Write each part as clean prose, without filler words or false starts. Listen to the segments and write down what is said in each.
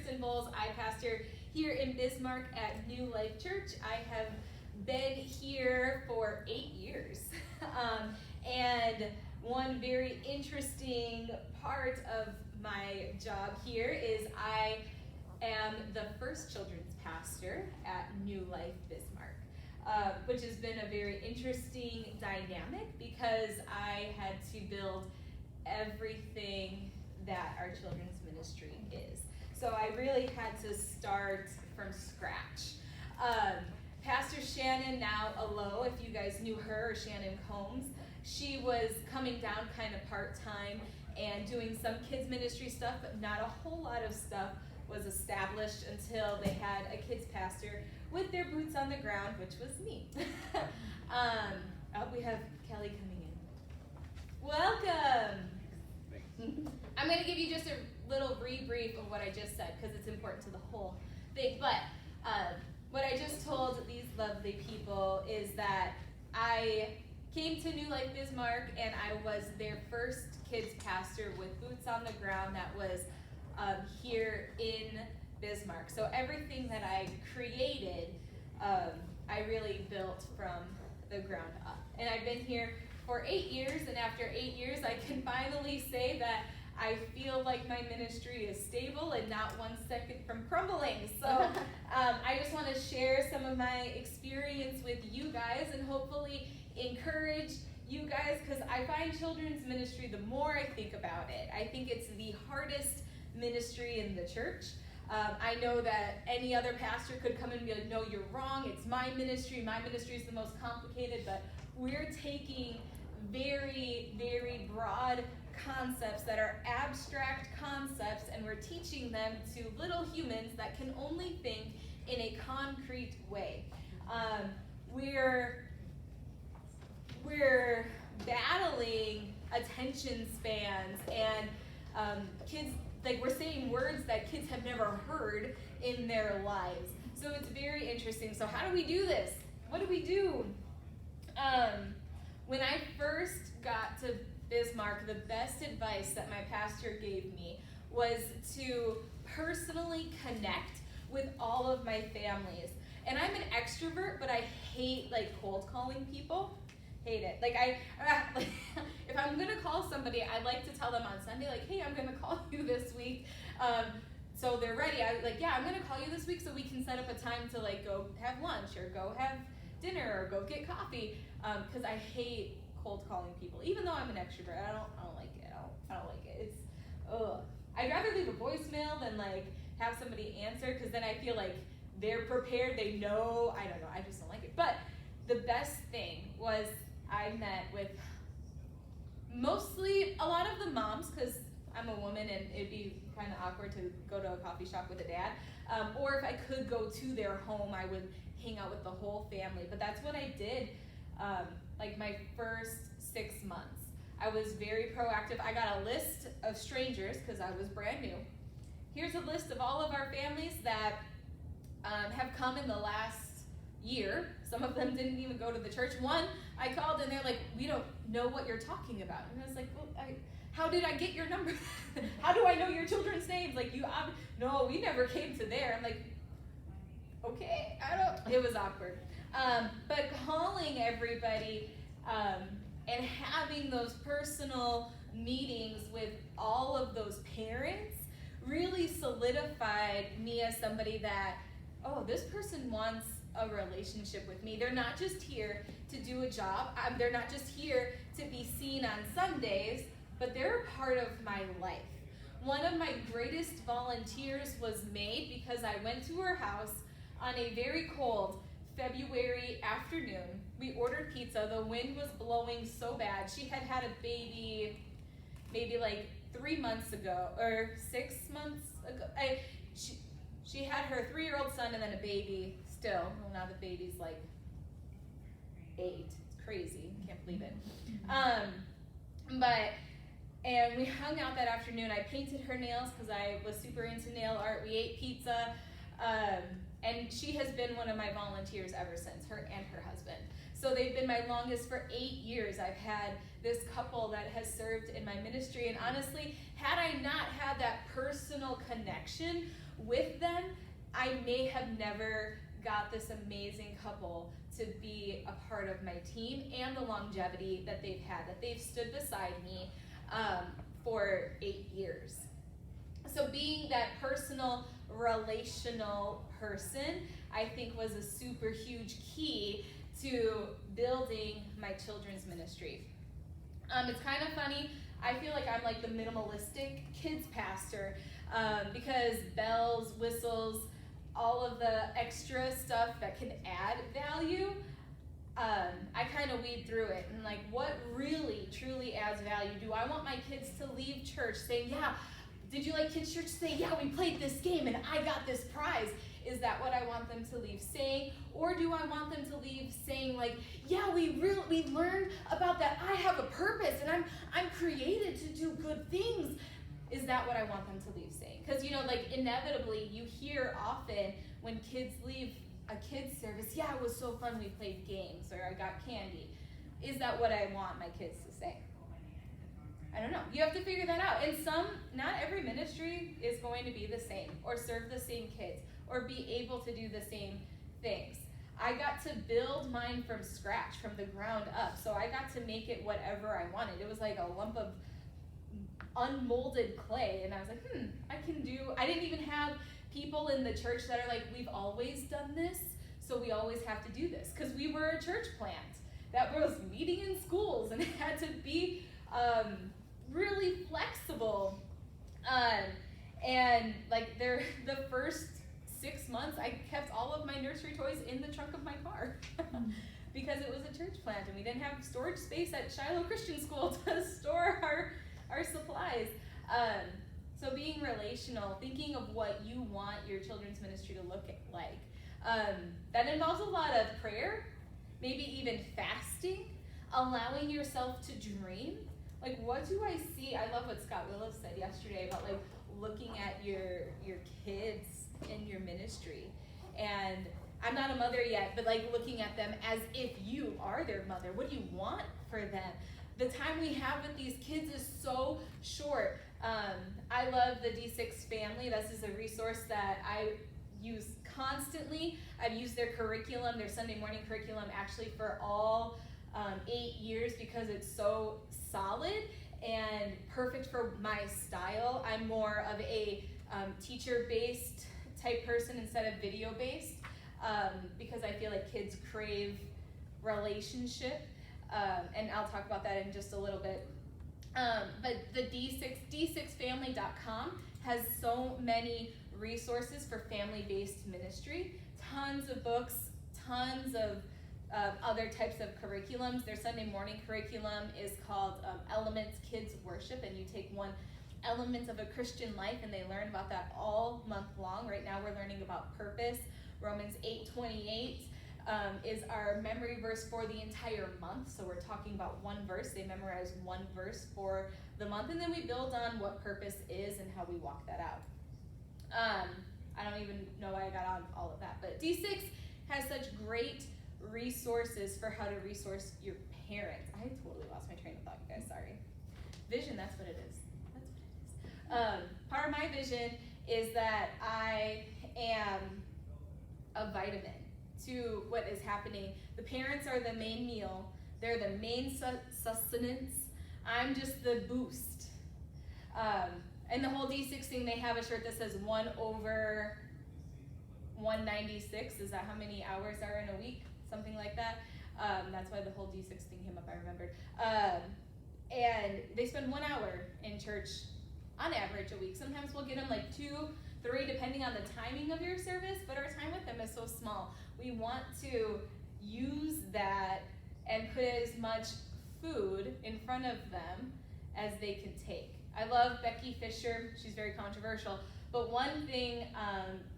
Kristen Boles. I pastor here in Bismarck at New Life Church. I have been here for 8 years. And one very interesting part of my job here is I am the first children's pastor at New Life Bismarck, which has been a very interesting dynamic because I had to build everything that our children's ministry is. So I really had to start from scratch. Pastor Shannon, now Alo, if you guys knew her, or Shannon Combs, she was coming down kind of part-time and doing some kids ministry stuff, but not a whole lot of stuff was established until they had a kids pastor with their boots on the ground, which was me. We have Kelly coming in. Welcome. I'm going to give you just a little rebrief of what I just said because it's important to the whole thing. But what I just told these lovely people is that I came to New Life Bismarck and I was their first kids pastor with boots on the ground that was here in Bismarck. So everything that I created, I really built from the ground up. And I've been here for 8 years, and after 8 years, I can finally say that I feel like my ministry is stable and not 1 second from crumbling. So I just want to share some of my experience with you guys and hopefully encourage you guys, because I find children's ministry, the more I think about it, I think it's the hardest ministry in the church. I know that any other pastor could come and be like, no, you're wrong, it's my ministry is the most complicated, but we're taking very, very broad concepts that are abstract concepts, and we're teaching them to little humans that can only think in a concrete way. We're battling attention spans and kids, like we're saying words that kids have never heard in their lives. So it's very interesting. So how do we do this? What do we do? When I first got to Bismarck, the best advice that my pastor gave me was to personally connect with all of my families. And I'm an extrovert, but I hate cold calling people. Hate it. If I'm gonna call somebody, I like to tell them on Sunday, hey, I'm gonna call you this week. So they're ready. I'm gonna call you this week so we can set up a time to go have lunch or go have dinner or go get coffee. Because I hate cold calling people, even though I'm an extrovert. I don't like it. I don't like it. It's I'd rather leave a voicemail than have somebody answer, because then I feel like they're prepared. They know. I don't know. I just don't like it. But the best thing was I met with mostly a lot of the moms, because I'm a woman and it'd be kind of awkward to go to a coffee shop with a dad. Or if I could go to their home, I would hang out with the whole family. But that's what I did. My first 6 months, I was very proactive. I got a list of strangers because I was brand new. Here's a list of all of our families that have come in the last year. Some of them didn't even go to the church. One, I called and they're like, we don't know what you're talking about. And I was like, well, how did I get your number? How do I know your children's names? No, we never came to there. I'm like, okay, it was awkward. But calling everybody and having those personal meetings with all of those parents really solidified me as somebody that, this person wants a relationship with me. They're not just here to do a job. They're not just here to be seen on Sundays, but they're a part of my life. One of my greatest volunteers was made because I went to her house on a very cold February afternoon. We ordered pizza. The wind was blowing so bad. She had had a baby maybe 3 months ago, or 6 months ago. She had her 3-year-old son and then a baby still. Well, now the baby's 8. It's crazy. Can't believe it. And we hung out that afternoon. I painted her nails because I was super into nail art. We ate pizza. And she has been one of my volunteers ever since, her and her husband. So they've been my longest for 8 years. I've had this couple that has served in my ministry. And honestly, had I not had that personal connection with them, I may have never got this amazing couple to be a part of my team and the longevity that they've had, that they've stood beside me for 8 years. So being that personal, relational person, I think was a super huge key to building my children's ministry. It's kind of funny. I feel like I'm like the minimalistic kids pastor because bells, whistles, all of the extra stuff that can add value, I kind of weed through it. And like, what really, truly adds value? Do I want my kids to leave church saying, yeah, did you like kids' church? Say, yeah, we played this game and I got this prize. Is that what I want them to leave saying? Or do I want them to leave saying like, yeah, we learned about that I have a purpose and I'm created to do good things. Is that what I want them to leave saying? Because, like inevitably you hear often when kids leave a kids service, yeah, it was so fun, we played games or I got candy. Is that what I want my kids to say? I don't know. You have to figure that out. And not every ministry is going to be the same or serve the same kids or be able to do the same things. I got to build mine from scratch, from the ground up. So I got to make it whatever I wanted. It was like a lump of unmolded clay. And I was like, I didn't even have people in the church that are like, we've always done this, so we always have to do this. Because we were a church plant that was meeting in schools and had to be really flexible. And like the first 6 months, I kept all of my nursery toys in the trunk of my car because it was a church plant and we didn't have storage space at Shiloh Christian School to store our supplies. So being relational, thinking of what you want your children's ministry to look like. That involves a lot of prayer, maybe even fasting, allowing yourself to dream. Like, what do I see? I love what Scott Willis said yesterday about like looking at your kids in your ministry. And I'm not a mother yet, but like looking at them as if you are their mother. What do you want for them? The time we have with these kids is so short. I love the D6 family. This is a resource that I use constantly. I've used their curriculum, their Sunday morning curriculum, actually for all 8 years because it's so solid and perfect for my style. I'm more of a teacher-based type person instead of video-based because I feel like kids crave relationship. And I'll talk about that in just a little bit. But the d6family.com has so many resources for family-based ministry, tons of books, tons of other types of curriculums. Their Sunday morning curriculum is called Elements Kids Worship, and you take one element of a Christian life and they learn about that all month long. Right now we're learning about purpose. Romans 8:28 is our memory verse for the entire month. So we're talking about one verse. They memorize one verse for the month, and then we build on what purpose is and how we walk that out. I don't even know why I got on all of that, but D6 has such great resources for how to resource your parents. I totally lost my train of thought, you guys, sorry. Vision, that's what it is. Part of my vision is that I am a vitamin to what is happening. The parents are the main meal. They're the main sustenance. I'm just the boost. And the whole D6 thing, they have a shirt that says 1/196. Is that how many hours are in a week? Something like that. That's why the whole D6 thing came up, I remembered. And they spend 1 hour in church on average a week. Sometimes we'll get them like 2, 3, depending on the timing of your service, but our time with them is so small. We want to use that and put as much food in front of them as they can take. I love Becky Fisher. She's very controversial, but one thing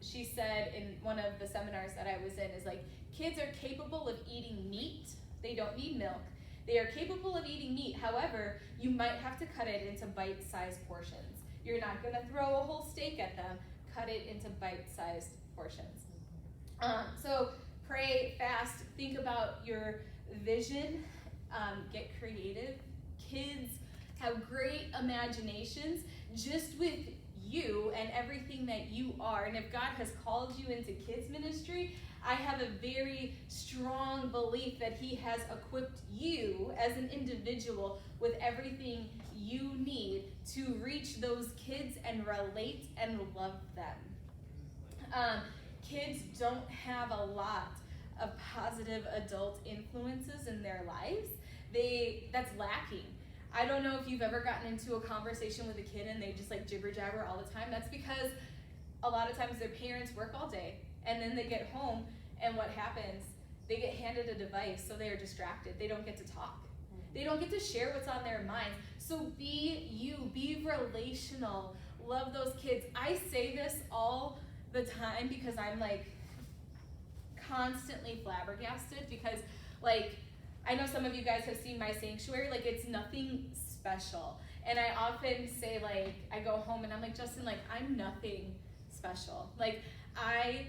she said in one of the seminars that I was in is like, kids are capable of eating meat. They don't need milk. They are capable of eating meat. However, you might have to cut it into bite-sized portions. You're not going to throw a whole steak at them. Cut it into bite-sized portions. So pray, fast, think about your vision, get creative kids have great imaginations just with you and everything that you are. And if God has called you into kids ministry, I have a very strong belief that he has equipped you as an individual with everything you need to reach those kids and relate and love them. Kids don't have a lot of positive adult influences in their lives. That's lacking. I don't know if you've ever gotten into a conversation with a kid and they just like jibber jabber all the time. That's because a lot of times their parents work all day and then they get home, and what happens? They get handed a device, so they are distracted. They don't get to talk. They don't get to share what's on their mind. So be you, be relational, love those kids. I say this all the time because I'm like constantly flabbergasted because like I know some of you guys have seen my sanctuary, like it's nothing special. And I often say like, I go home and I'm like, Justin, like I'm nothing special. Like I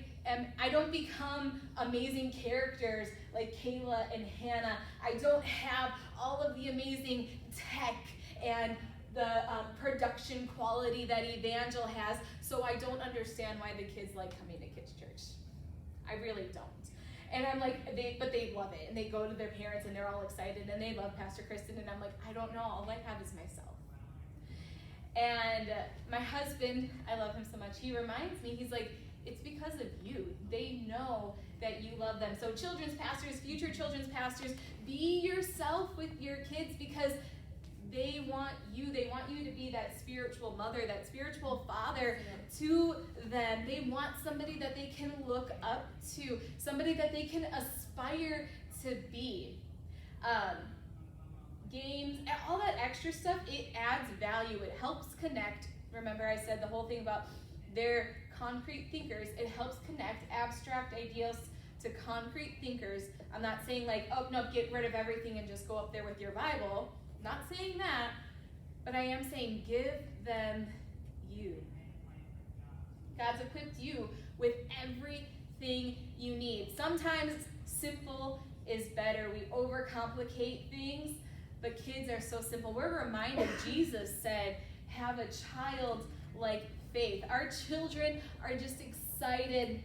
don't become amazing characters like Kayla and Hannah. I don't have all of the amazing tech and the production quality that Evangel has, so I don't understand why the kids like coming to kids' church. I really don't. And I'm like, but they love it, and they go to their parents and they're all excited, and they love Pastor Kristen, and I'm like, I don't know, all I have is myself. And my husband, I love him so much, he reminds me, he's like, it's because of you. They know that you love them. So children's pastors, future children's pastors, be yourself with your kids because they want you to be that spiritual mother, that spiritual father to them. They want somebody that they can look up to, somebody that they can aspire to be. Games, all that extra stuff, it adds value. It helps connect. Remember I said the whole thing about they're concrete thinkers. It helps connect abstract ideas to concrete thinkers. I'm not saying like, oh no, get rid of everything and just go up there with your Bible. Not saying that, but I am saying give them you. God's equipped you with everything you need. Sometimes simple is better. We overcomplicate things, but kids are so simple. We're reminded, Jesus said, have a childlike faith. Our children are just excited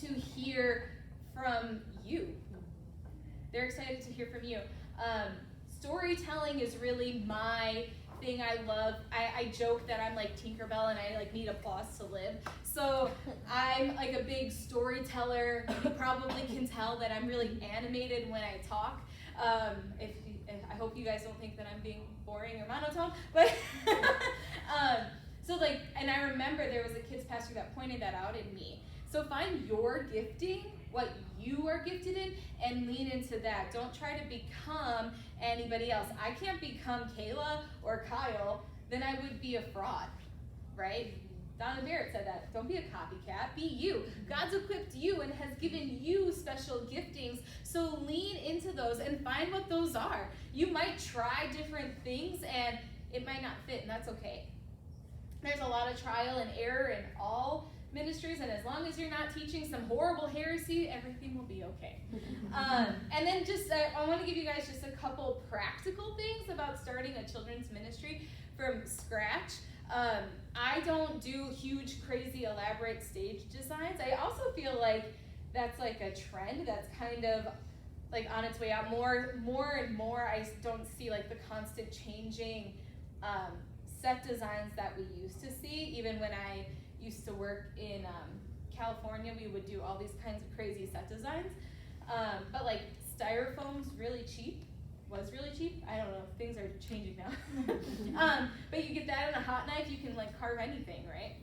to hear from you. They're excited to hear from you. Storytelling is really my thing. I love. I joke that I'm like Tinkerbell and I like need applause to live. So I'm like a big storyteller. You probably can tell that I'm really animated when I talk. If I hope you guys don't think that I'm being boring or monotone, but so like, and I remember there was a kids pastor that pointed that out in me. So find your gifting, what you are gifted in, and lean into that. Don't try to become anybody else. I can't become Kayla or Kyle, then I would be a fraud, right? Donna Barrett said that. Don't be a copycat, be you. God's equipped you and has given you special giftings, so lean into those and find what those are. You might try different things and it might not fit, and that's okay. There's a lot of trial and error in all ministries, and as long as you're not teaching some horrible heresy, everything will be okay. And then just, I want to give you guys just a couple practical things about starting a children's ministry from scratch. I don't do huge, crazy, elaborate stage designs. I also feel like that's like a trend that's kind of like on its way out. More and more, I don't see like the constant changing set designs that we used to see. Even when I used to work in California, we would do all these kinds of crazy set designs. But like styrofoam's really cheap. Was really cheap. I don't know. Things are changing now. But you get that in a hot knife, you can like carve anything, right?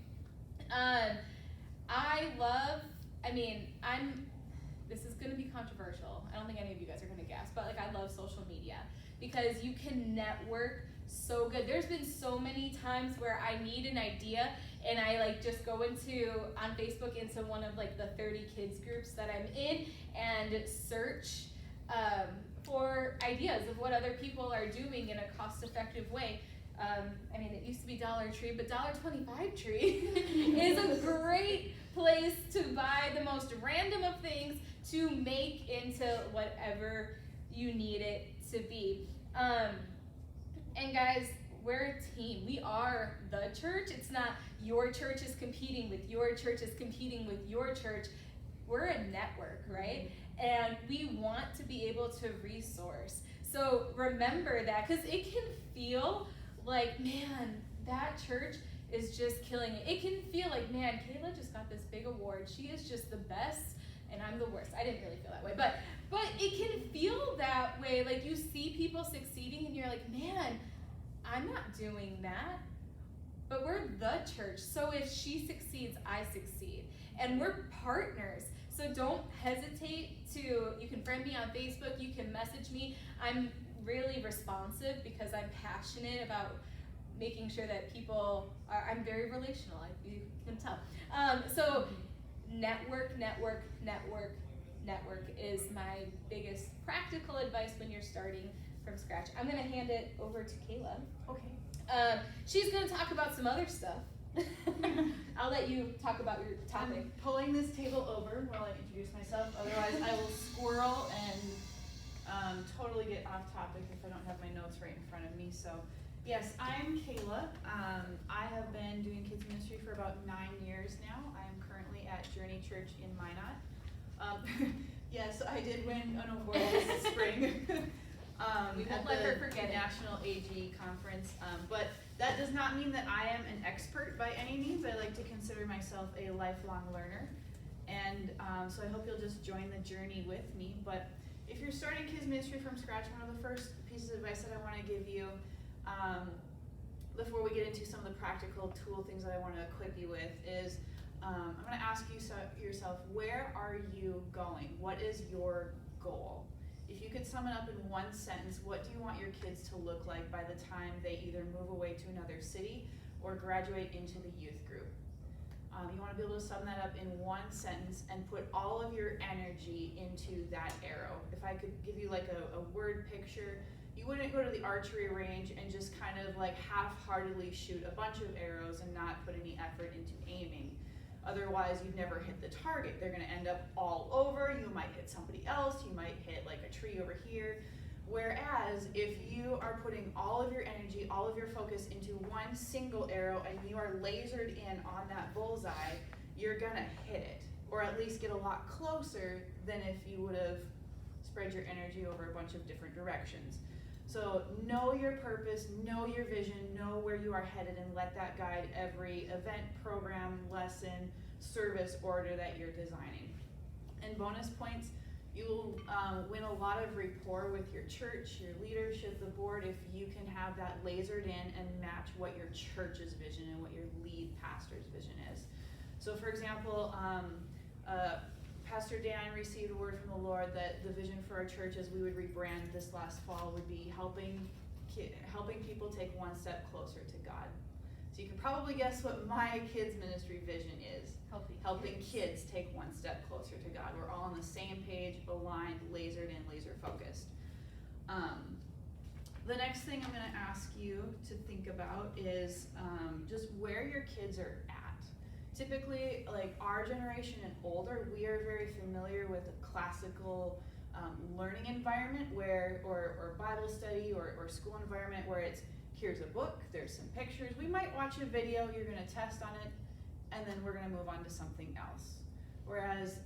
This is going to be controversial. I don't think any of you guys are going to guess, but like I love social media because you can network so good. There's been so many times where I need an idea and I like just go on Facebook into one of like the 30 kids groups that I'm in and search for ideas of what other people are doing in a cost-effective way. It used to be Dollar Tree, but $1.25 Tree is a great place to buy the most random of things to make into whatever you need it to be. And guys, we're a team. We are the church. It's not your church is competing with your church is competing with your church. We're a network, right? And we want to be able to resource. So remember that, because it can feel like, man, that church is just killing it. It can feel like, man, Kayla just got this big award. She is just the best, and I'm the worst. I didn't really feel that way, but it can feel that way. Like you see people succeeding, and you're like, man, I'm not doing that. But we're the church, so if she succeeds, I succeed. And we're partners. So don't hesitate you can friend me on Facebook, you can message me. I'm really responsive because I'm passionate about making sure that I'm very relational, you can tell. So network is my biggest practical advice when you're starting from scratch. I'm gonna hand it over to Kayla. Okay. She's gonna talk about some other stuff. I'll let you talk about your topic. I'm pulling this table over while I introduce myself, otherwise I will squirrel and totally get off topic if I don't have my notes right in front of me. So yes, I'm Kayla. I have been doing kids ministry for about 9 years now. I am currently at Journey Church in Minot. Yes, I did win an award this spring. We won't let her forget it. National AG conference, but that does not mean that I am an expert by any means. I like to consider myself a lifelong learner, and so I hope you'll just join the journey with me. But if you're starting kids ministry from scratch, one of the first pieces of advice that I want to give you before we get into some of the practical tool things that I want to equip you with is I'm going to ask you yourself, where are you going? What is your goal? If you could sum it up in one sentence, what do you want your kids to look like by the time they either move away to another city or graduate into the youth group? You want to be able to sum that up in one sentence and put all of your energy into that arrow. If I could give you like a word picture, you wouldn't go to the archery range and just kind of like half-heartedly shoot a bunch of arrows and not put any effort into aiming. Otherwise, you'd never hit the target. They're going to end up all over. You might hit somebody else. You might hit like a tree over here. Whereas if you are putting all of your energy, all of your focus into one single arrow and you are lasered in on that bullseye, you're going to hit it, or at least get a lot closer than if you would have spread your energy over a bunch of different directions. So know your purpose, know your vision, know where you are headed, and let that guide every event, program, lesson, service order that you're designing. And bonus points, you'll win a lot of rapport with your church, your leadership, the board, if you can have that lasered in and match what your church's vision and what your lead pastor's vision is. So for example, Pastor Dan received a word from the Lord that the vision for our church as we would rebrand this last fall would be helping people take one step closer to God. So you can probably guess what my kids ministry vision is. Helping kids take one step closer to God. We're all on the same page, aligned, lasered in, laser focused. The next thing I'm going to ask you to think about is just where your kids are at. Typically, like our generation and older, we are very familiar with a classical learning environment or Bible study or school environment where it's, here's a book, there's some pictures, we might watch a video, you're gonna test on it, and then we're gonna move on to something else. Whereas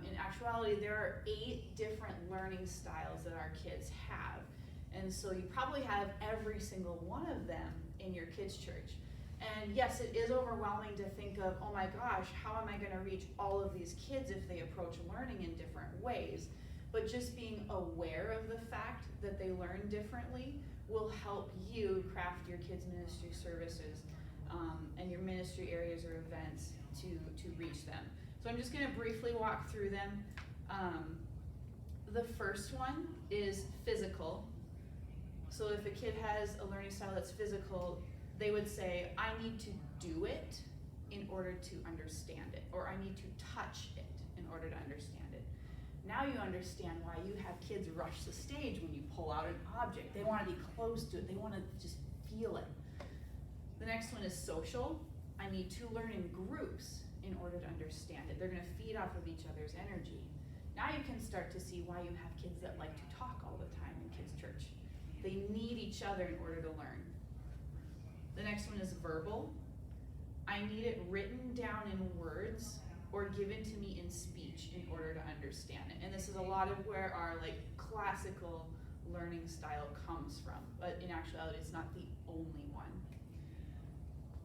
in actuality, there are 8 different learning styles that our kids have. And so you probably have every single one of them in your kids' church. And yes, it is overwhelming to think of, oh my gosh, how am I going to reach all of these kids if they approach learning in different ways? But just being aware of the fact that they learn differently will help you craft your kids' ministry services and your ministry areas or events to reach them. So I'm just going to briefly walk through them. The first one is physical. So if a kid has a learning style that's physical, they would say, I need to do it in order to understand it, or I need to touch it in order to understand it. Now you understand why you have kids rush the stage when you pull out an object. They want to be close to it. They want to just feel it. The next one is social. I need to learn in groups in order to understand it. They're going to feed off of each other's energy. Now you can start to see why you have kids that like to talk all the time in kids' church. They need each other in order to learn. The next one is verbal. I need it written down in words or given to me in speech in order to understand it. And this is a lot of where our like classical learning style comes from, but in actuality it's not the only one.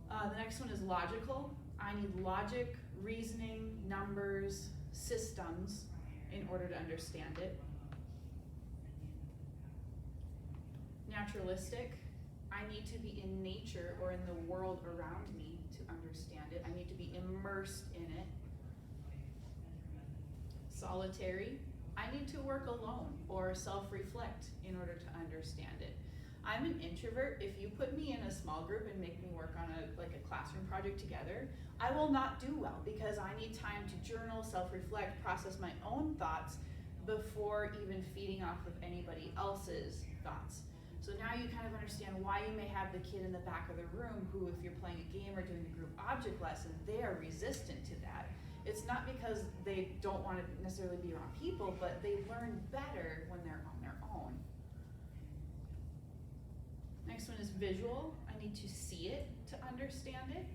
The next one is logical. I need logic, reasoning, numbers, systems in order to understand it. Naturalistic. I need to be in nature or in the world around me to understand it. I need to be immersed in it. Solitary. I need to work alone or self-reflect in order to understand it. I'm an introvert. If you put me in a small group and make me work on a classroom project together, I will not do well because I need time to journal, self-reflect, process my own thoughts before even feeding off of anybody else's thoughts. So now you kind of understand why you may have the kid in the back of the room who, if you're playing a game or doing a group object lesson, they are resistant to that. It's not because they don't want to necessarily be around people, but they learn better when they're on their own. Next one is visual. I need to see it to understand it.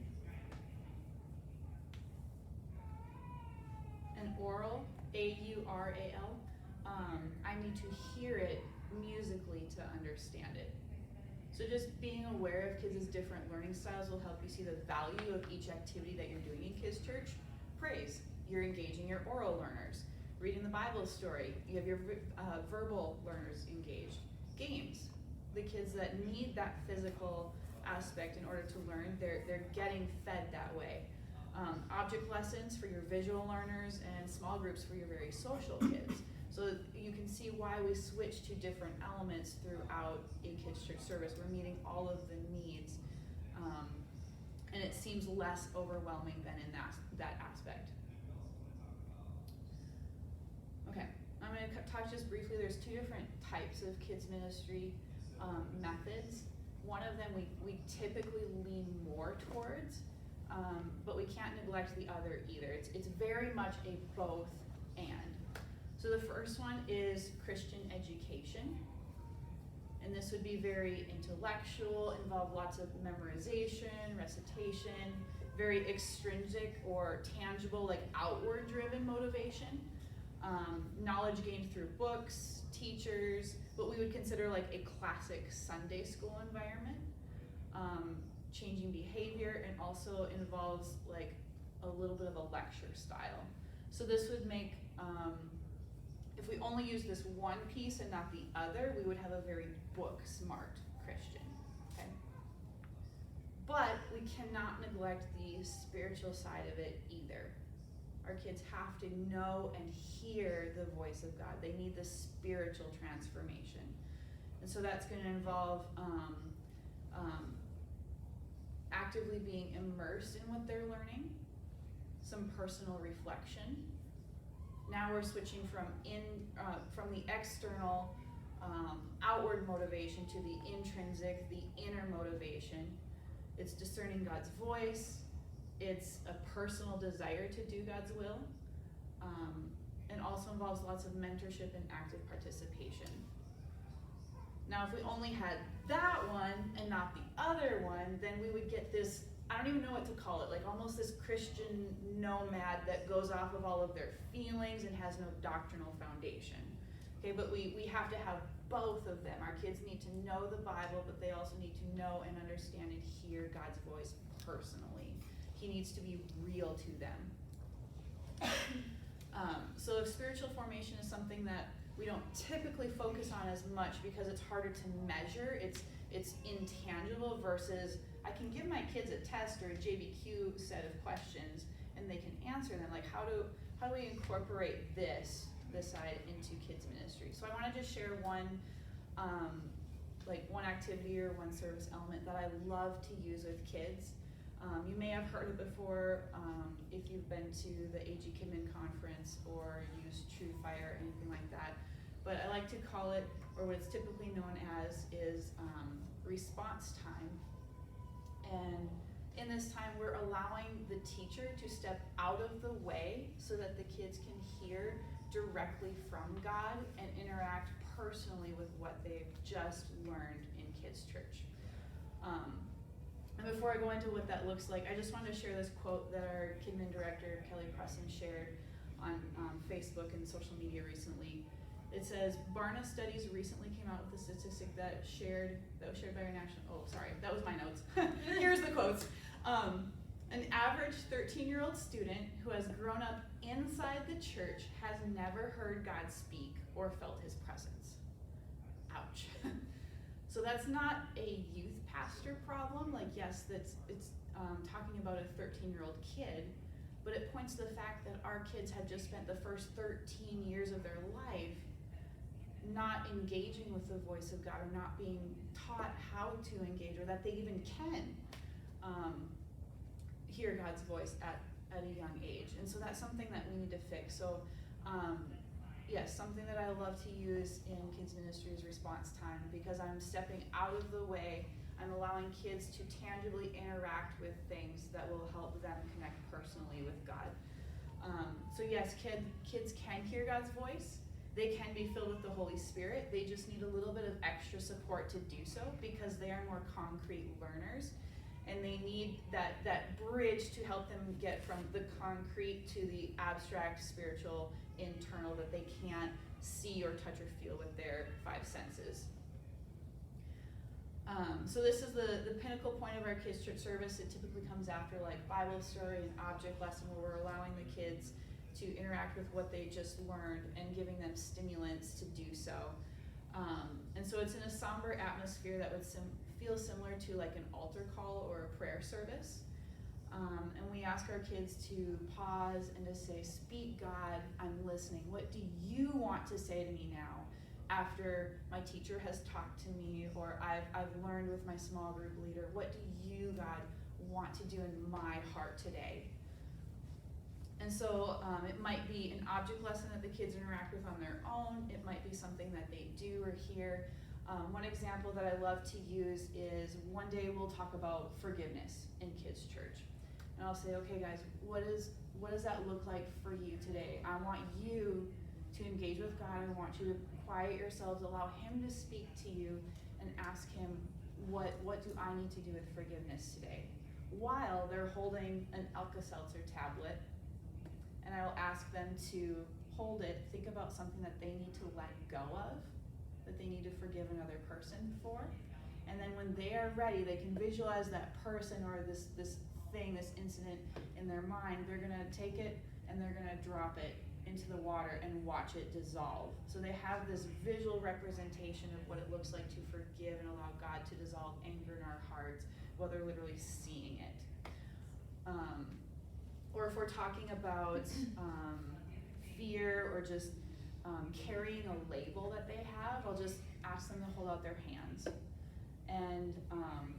And oral, A-U-R-A-L. I need to hear it musically to understand it. So just being aware of kids' different learning styles will help you see the value of each activity that you're doing in Kids Church. Praise, you're engaging your oral learners. Reading the Bible story, you have your verbal learners engaged. Games, the kids that need that physical aspect in order to learn, they're getting fed that way. Object lessons for your visual learners and small groups for your very social kids. So you can see why we switch to different elements throughout a Kids Church service. We're meeting all of the needs, and it seems less overwhelming than in that aspect. Okay, I'm going to talk just briefly. There's two different types of kids ministry methods. One of them we typically lean more towards, but we can't neglect the other either. It's very much a both and. So the first one is Christian education. And this would be very intellectual, involve lots of memorization, recitation, very extrinsic or tangible, like outward driven motivation. Knowledge gained through books, teachers, what we would consider like a classic Sunday school environment. Changing behavior, and also involves like a little bit of a lecture style. So this would make, if we only use this one piece and not the other, we would have a very book smart Christian, okay? But we cannot neglect the spiritual side of it either. Our kids have to know and hear the voice of God. They need the spiritual transformation. And so that's going to involve actively being immersed in what they're learning, some personal reflection. Now we're switching from the external outward motivation to the intrinsic, the inner motivation. It's discerning God's voice. It's a personal desire to do God's will, and also involves lots of mentorship and active participation. Now, if we only had that one and not the other one, then we would get this, I don't even know what to call it, like almost this Christian nomad that goes off of all of their feelings and has no doctrinal foundation. Okay, but we have to have both of them. Our kids need to know the Bible, but they also need to know and understand and hear God's voice personally. He needs to be real to them. So if spiritual formation is something that we don't typically focus on as much because it's harder to measure, it's intangible versus I can give my kids a test or a JBQ set of questions and they can answer them. Like how do we incorporate this side into kids ministry? So I want to just share one activity or one service element that I love to use with kids. You may have heard it before if you've been to the AG Kidmin conference or used True Fire or anything like that. But I like to call it, or what it's typically known as, is response time. And in this time, we're allowing the teacher to step out of the way so that the kids can hear directly from God and interact personally with what they've just learned in Kids Church. And before I go into what that looks like, I just wanted to share this quote that our Kidman director, Kelly Presson, shared on Facebook and social media recently. It says, Barna Studies recently came out with a statistic that was shared by our national, oh sorry, that was my notes. Here's the quotes. An average 13-year-old student who has grown up inside the church has never heard God speak or felt his presence. Ouch. So that's not a youth pastor problem. Like, yes, it's talking about a 13-year-old kid, but it points to the fact that our kids have just spent the first 13 years of their life not engaging with the voice of God, or not being taught how to engage, or that they even can hear God's voice at a young age. And so that's something that we need to fix. So yes, something that I love to use in kids ministry is response time, because I'm stepping out of the way. I'm allowing kids to tangibly interact with things that will help them connect personally with God. So yes, kids can hear God's voice. They can be filled with the Holy Spirit. They just need a little bit of extra support to do so, because they are more concrete learners, and they need that bridge to help them get from the concrete to the abstract, spiritual, internal, that they can't see or touch or feel with their five senses. So this is the pinnacle point of our kids' church service. It typically comes after like Bible story and object lesson, where we're allowing the kids to interact with what they just learned and giving them stimulants to do so. And so it's in a somber atmosphere that would feel similar to like an altar call or a prayer service. And we ask our kids to pause and to say, speak God, I'm listening. What do you want to say to me now after my teacher has talked to me, or I've learned with my small group leader? What do you, God, want to do in my heart today? And so it might be an object lesson that the kids interact with on their own. It might be something that they do or hear. One example that I love to use is one day we'll talk about forgiveness in kids' church. And I'll say, okay guys, what does that look like for you today? I want you to engage with God. I want you to quiet yourselves, allow him to speak to you, and ask him, what do I need to do with forgiveness today? While they're holding an Alka-Seltzer tablet, and I will ask them to hold it, think about something that they need to let go of, that they need to forgive another person for. And then when they are ready, they can visualize that person or this thing, this incident in their mind. They're gonna take it and they're gonna drop it into the water and watch it dissolve. So they have this visual representation of what it looks like to forgive and allow God to dissolve anger in our hearts, while they're literally seeing it. Or if we're talking about fear, or just carrying a label that they have, I'll just ask them to hold out their hands. And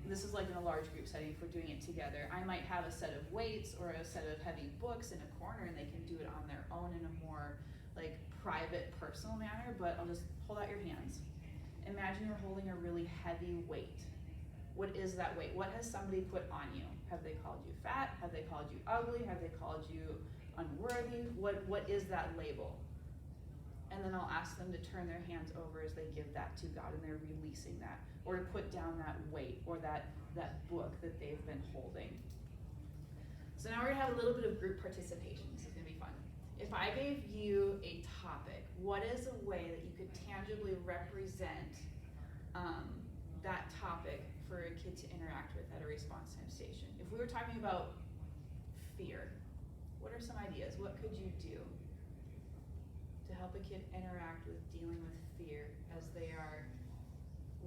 this is like in a large group setting, if we're doing it together. I might have a set of weights or a set of heavy books in a corner, and they can do it on their own in a more like private, personal manner, but I'll just hold out your hands. Imagine you're holding a really heavy weight. What is that weight? What has somebody put on you? Have they called you fat? Have they called you ugly? Have they called you unworthy? What is that label? And then I'll ask them to turn their hands over as they give that to God, and they're releasing that, or to put down that weight or that book that they've been holding. So now we're gonna have a little bit of group participation. This is gonna be fun. If I gave you a topic, what is a way that you could tangibly represent that topic for a kid to interact with at a response time station? If we were talking about fear, what are some ideas? What could you do to help a kid interact with dealing with fear as they are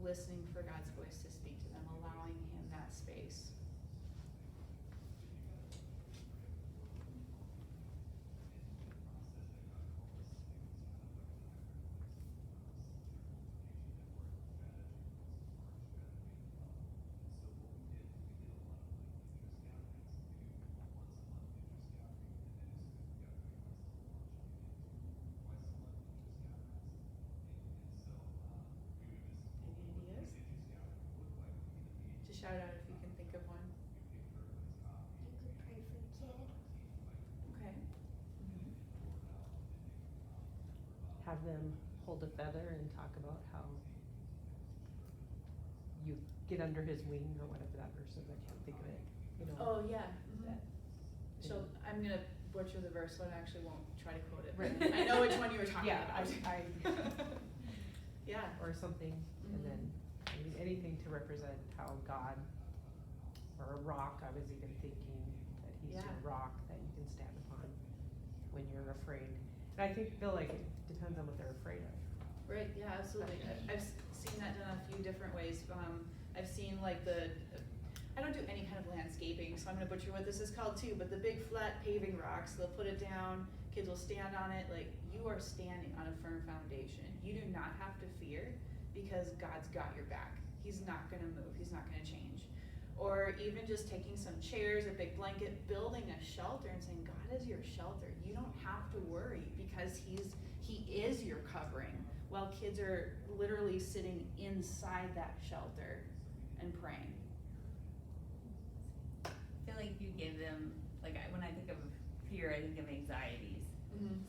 listening for God's voice to speak to them, allowing him that space? Shout out if you can think of one. You could pray for a kid. Okay. Mm-hmm. Have them hold a feather and talk about how you get under his wing or whatever that verse is, I can't think of it, you know. Oh, yeah. that- So I'm gonna butcher the verse, so I actually won't try to quote it. Right. I know which one you were talking Yeah, about. Yeah. or something, and then, I mean, anything to represent how God, or a rock, I was even thinking, that he's Yeah. your rock that you can stand upon when you're afraid. And I feel like it depends on what they're afraid of. Right, yeah, absolutely. I've seen that done a few different ways. I've seen like I don't do any kind of landscaping, so I'm gonna butcher what this is called too, but the big flat paving rocks, they'll put it down, kids will stand on it, like you are standing on a firm foundation. You do not have to fear because God's got your back. He's not gonna move, he's not gonna change. Or even just taking some chairs, a big blanket, building a shelter and saying, God is your shelter. You don't have to worry because he is your covering, while kids are literally sitting inside that shelter and praying. I feel like you give them, like when I think of fear, I think of anxieties.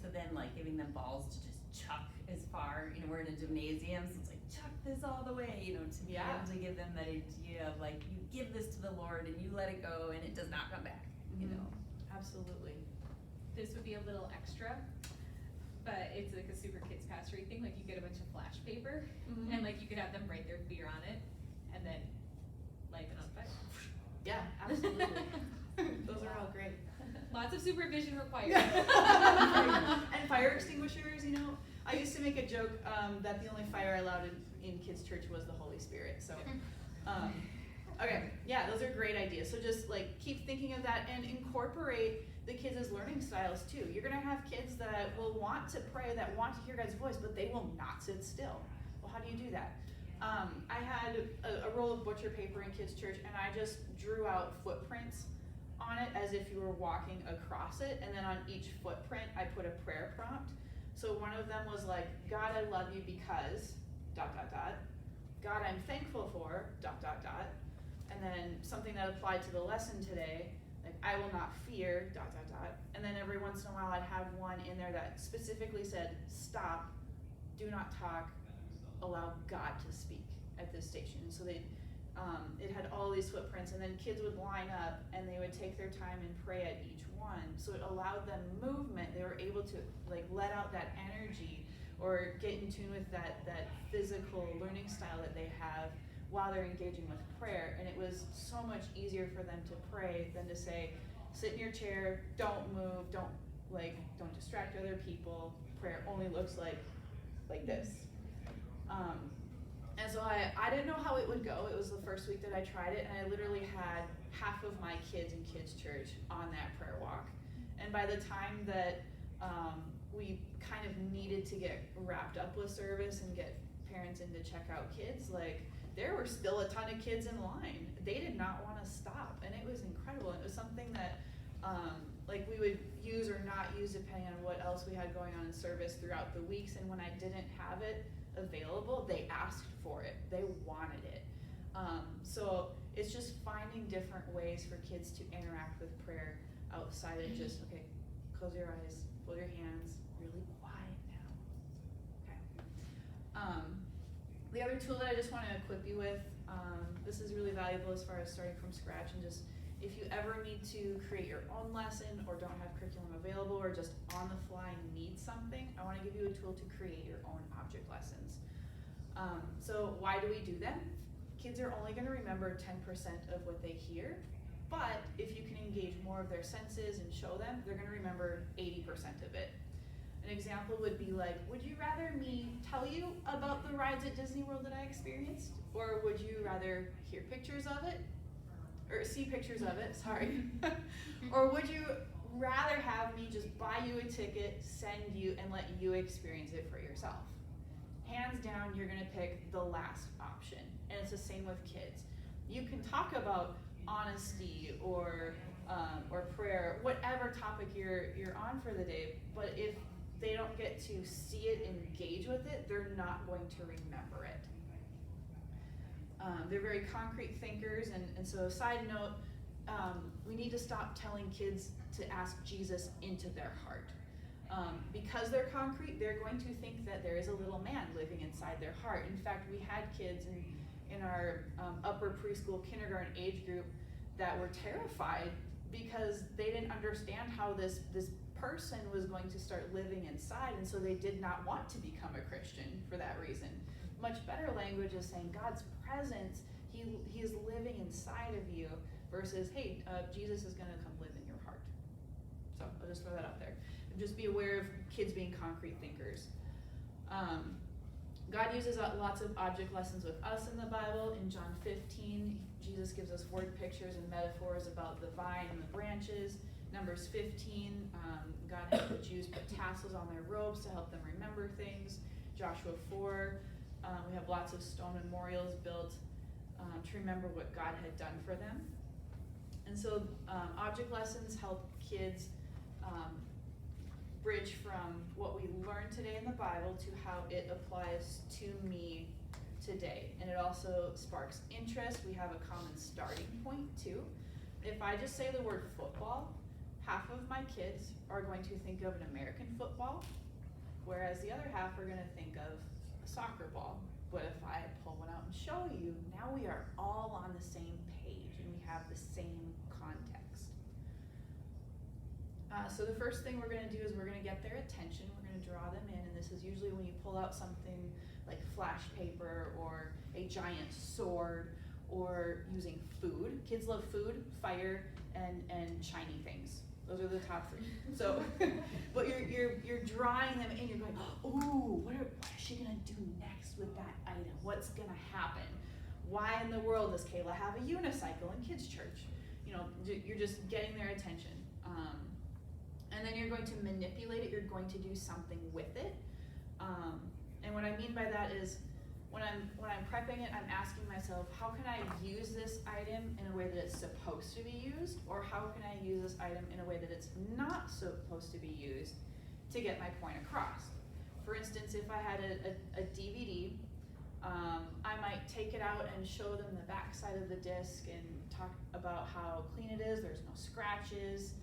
So then like giving them balls to just chuck as far, we're in a gymnasium, so it's like chuck this all the way, to be able to give them that idea of like you give this to the Lord and you let it go and it does not come back, Absolutely. This would be a little extra, but it's like a super kids pastory thing. Like you get a bunch of flash paper and like you could have them write their fear on it and then light it on fire. Yeah, absolutely. Those are all great. Lots of supervision required. And fire extinguishers, I used to make a joke that the only fire allowed in kids' church was the Holy Spirit. So, okay, yeah, those are great ideas. So just like keep thinking of that and incorporate the kids' learning styles too. You're gonna have kids that will want to pray, that want to hear God's voice, but they will not sit still. Well, how do you do that? I had a roll of butcher paper in kids' church, and I just drew out footprints on it as if you were walking across it, and then on each footprint I put a prayer prompt. So one of them was like, God, I love you because ... God, I'm thankful for ... And then something that applied to the lesson today, like I will not fear ... And then every once in a while I'd have one in there that specifically said, stop, do not talk, allow God to speak at this station. So it had all these footprints, and then kids would line up and they would take their time and pray at each one. So it allowed them movement. They were able to like let out that energy or get in tune with that physical learning style that they have while they're engaging with prayer. And it was so much easier for them to pray than to say, sit in your chair, don't move, don't distract other people. Prayer only looks like this. And so I didn't know how it would go. It was the first week that I tried it, and I literally had half of my kids in kids' church on that prayer walk. And by the time that we kind of needed to get wrapped up with service and get parents in to check out kids, like there were still a ton of kids in line. They did not want to stop, and it was incredible. And it was something that like we would use or not use depending on what else we had going on in service throughout the weeks. And when I didn't have it available, they asked for it. They wanted it. So it's just finding different ways for kids to interact with prayer outside of just, okay, close your eyes, fold your hands, really quiet now. Okay. The other tool that I just want to equip you with, this is really valuable as far as starting from scratch, and just if you ever need to create your own lesson or don't have curriculum available or just on the fly need something, I want to give you a tool to create your own object lessons. So why do we do them? Kids are only going to remember 10% of what they hear, but if you can engage more of their senses and show them, they're going to remember 80% of it. An example would be like, would you rather me tell you about the rides at Disney World that I experienced? Or would you rather hear pictures of it? Or see pictures of it, sorry. Or would you rather have me just buy you a ticket, send you, and let you experience it for yourself? Hands down, you're gonna pick the last option. And it's the same with kids. You can talk about honesty or prayer, whatever topic you're on for the day, but if they don't get to see it, engage with it, they're not going to remember it. They're very concrete thinkers, and so side note, we need to stop telling kids to ask Jesus into their heart. Because they're concrete, they're going to think that there is a little man living inside their heart. In fact, we had kids in our upper preschool kindergarten age group that were terrified because they didn't understand how this person was going to start living inside, and so they did not want to become a Christian for that reason. Much better language is saying God's presence, he is living inside of you, versus, hey, Jesus is going to come live in your heart. So I'll just throw that out there. Just be aware of kids being concrete thinkers. God uses lots of object lessons with us in the Bible. In John 15, Jesus gives us word pictures and metaphors about the vine and the branches. Numbers 15, God had the Jews put tassels on their robes to help them remember things. Joshua 4, we have lots of stone memorials built to remember what God had done for them. And so object lessons help kids bridge from what we learned today in the Bible to how it applies to me today. And it also sparks interest. We have a common starting point too. If I just say the word football, half of my kids are going to think of an American football, whereas the other half are going to think of a soccer ball. But if I pull one out and show you, now we are all on the same page and we have the same context. So the first thing we're going to do is we're going to get their attention. We're going to draw them in, and this is usually when you pull out something like flash paper or a giant sword or using food. Kids love food, fire, and shiny things. Those are the top three. So, but you're drawing them in. You're going, ooh, what is she gonna do next with that item? What's gonna happen? Why in the world does Kayla have a unicycle in kids' church? You know, you're just getting their attention. And then you're going to manipulate it. You're going to do something with it. And what I mean by that is, when I'm prepping it, I'm asking myself, how can I use this item in a way that it's supposed to be used, or how can I use this item in a way that it's not supposed to be used to get my point across? For instance, if I had a DVD, I might take it out and show them the back side of the disc and talk about how clean it is, there's no scratches,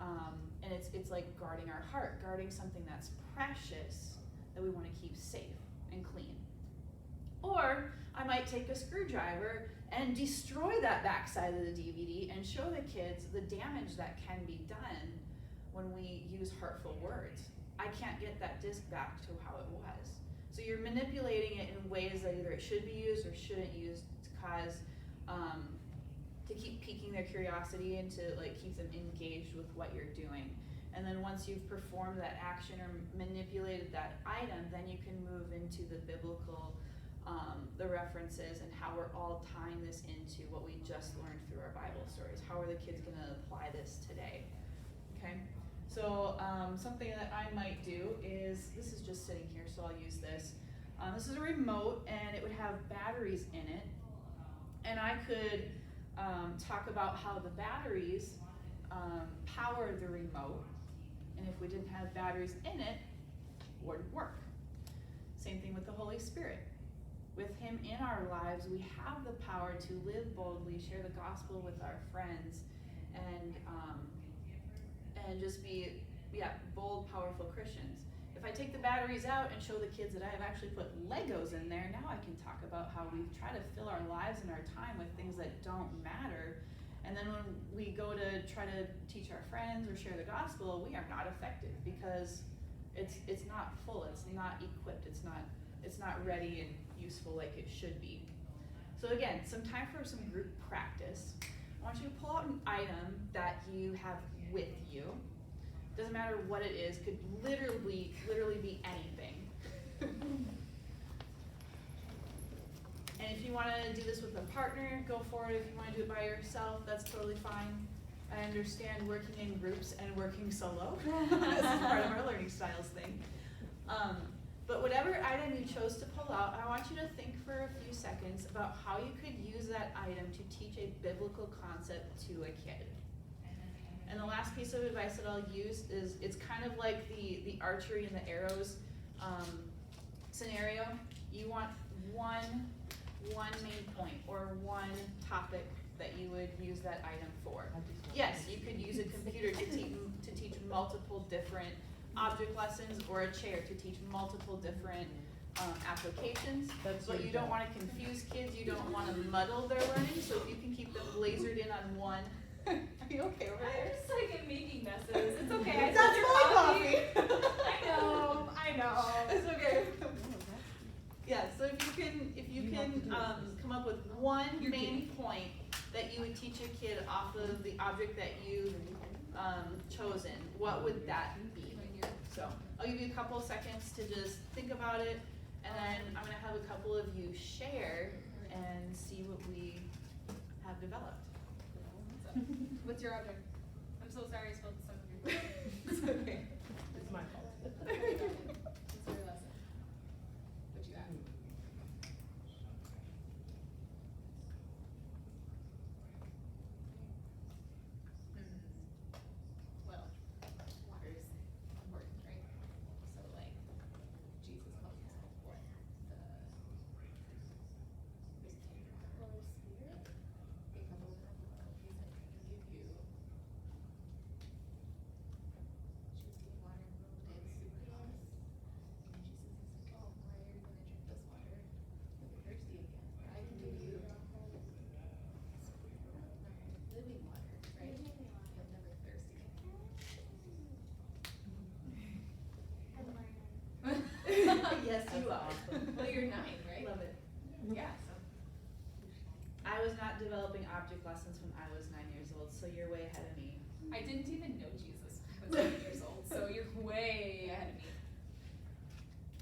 and it's like guarding our heart, guarding something that's precious that we want to keep safe and clean. Or I might take a screwdriver and destroy that backside of the DVD and show the kids the damage that can be done when we use hurtful words. I can't get that disc back to how it was. So you're manipulating it in ways that either it should be used or shouldn't use to cause, to keep piquing their curiosity and to like keep them engaged with what you're doing. And then once you've performed that action or manipulated that item, then you can move into the biblical the references and how we're all tying this into what we just learned through our Bible stories. How are the kids going to apply this today? Okay, so something that I might do is, this is just sitting here, so I'll use this. This is a remote, and it would have batteries in it, and I could talk about how the batteries power the remote, and if we didn't have batteries in it, it wouldn't work. Same thing with the Holy Spirit. With Him in our lives, we have the power to live boldly, share the gospel with our friends, and just be, bold, powerful Christians. If I take the batteries out and show the kids that I have actually put Legos in there, now I can talk about how we try to fill our lives and our time with things that don't matter. And then when we go to try to teach our friends or share the gospel, we are not effective because it's not full, it's not equipped, it's not ready and useful like it should be. So again, some time for some group practice. I want you to pull out an item that you have with you. Doesn't matter what it is, could literally be anything. And if you want to do this with a partner, go for it. If you want to do it by yourself, that's totally fine. I understand working in groups and working solo. This is part of our learning styles thing. But whatever item you chose to pull out, I want you to think for a few seconds about how you could use that item to teach a biblical concept to a kid. And the last piece of advice that I'll use is, it's kind of like the archery and the arrows scenario. You want one main point or one topic that you would use that item for. Yes, you could use a computer to teach multiple different object lessons, or a chair to teach multiple different applications, That's but your you don't job. wanna confuse kids, you don't wanna muddle their learning, so if you can keep them lasered in on one. Are you okay over I there? just like am making messes. It's okay. I That's spilled my your coffee. I know. It's okay. Yeah, so if you You have to can do it. come up with one You're main point that you would teach a kid off of the object that you've chosen, what would that be? So I'll give you a couple seconds to just think about it, and then I'm gonna have a couple of you share and see what we have developed. What's your object? I'm so sorry I spilled some of your food. It's okay. It's my fault. What's your lesson? What you got? Well, water is important, right? So like, Jesus calls himself what? The Holy Spirit. a couple of he's like, I can give you juicy water moved in sucrose. And Jesus is like, oh, why are you gonna drink this water? You'll get thirsty again. But I can give you living water, right? You'll never thirst again. I'm learning. Yes, you That's are. awesome. Well, you're 9, right? Love it. Yeah, so. I was not developing object lessons when I was 9 years old, so you're way ahead of me. I didn't even know Jesus when I was 9 years old, so you're way ahead of me.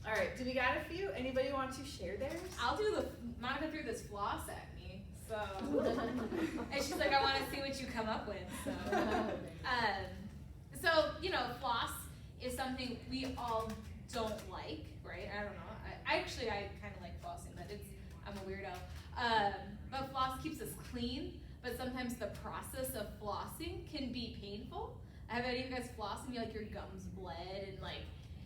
All right, do we got a few? Anybody want to share theirs? I'll do Monica threw this floss at me, so. And she's like, I wanna see what you come up with, so. So, you know, floss is something we all don't like, right? I don't know. I kinda like flossing, but I'm a weirdo. But floss keeps us clean, but sometimes the process of flossing can be painful. Have any of you guys flossed and like your gums bled and like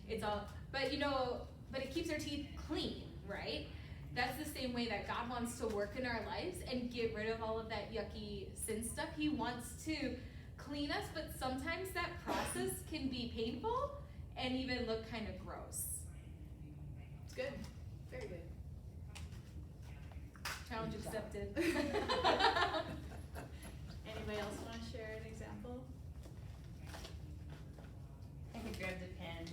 it's all, but you know, but it keeps our teeth clean, right? That's the same way that God wants to work in our lives and get rid of all of that yucky sin stuff. He wants to clean us, but sometimes that process can be painful and even look kind of gross. It's good. Very good. Challenge accepted. Anybody else want to share an example? I could grab the pen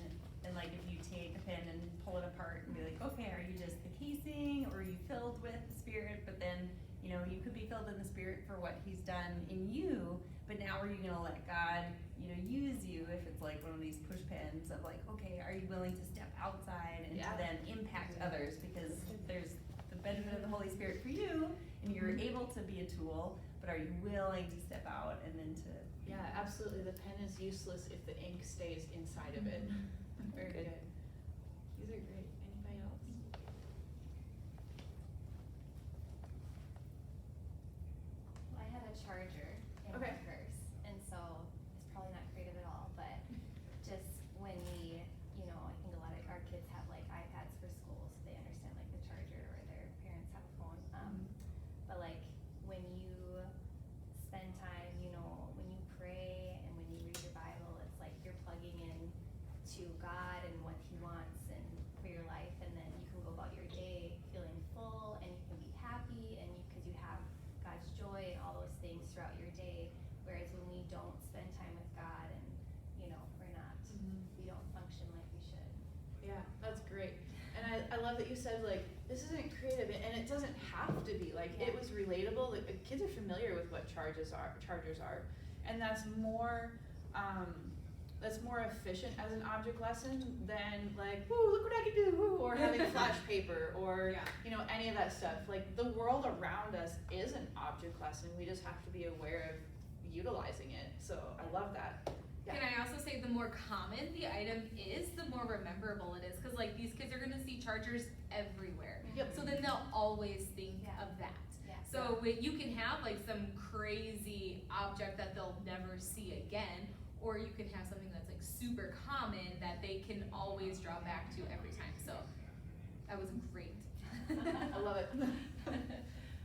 and like if you take a pen and pull it apart and be like, okay, are you just the casing or are you filled with the Spirit? But then, you know, you could be filled in the Spirit for what He's done in you, but now are you gonna let God, you know, use you if it's like one of these push pens of like, okay, are you willing to step outside and Yeah. to then impact others because there's the benefit of the Holy Spirit for you and you're able to be a tool, but are you willing to step out and then to Yeah, absolutely. The pen is useless if the ink stays inside of it. Very good. These are great. Anybody else? I had a charger in Okay. my purse, and so it's probably not creative at all, but just when we, you know, I think a lot of our kids have like iPads for school, so they understand like the charger or their parents have a phone. But like when you spend time, you know, when you pray and when you read your Bible, it's like you're plugging in to God and what He wants and for your life, and then you can go about your day feeling full and you can be happy and because you have God's joy and all those things throughout your day. Whereas when we don't spend time with God and, you know, we don't function like we should. Yeah, that's great. And I love that you said like, this isn't creative and it doesn't have to be. Like it was relatable. Like the kids are familiar with what chargers are. And that's more efficient as an object lesson than like, woo, look what I can do, woo, or having flash paper or Yeah. you know, any of that stuff. Like the world around us is an object lesson. We just have to be aware of utilizing it. So I love that. Yeah. Can I also say the more common the item is, the more rememberable it is. Because like these kids are gonna see chargers everywhere. Yep. So then they'll always think Yeah. of that. Yeah. So you can have like some crazy object that they'll never see again, or you can have something that's like super common that they can always draw back to every time. So that was great. I love it.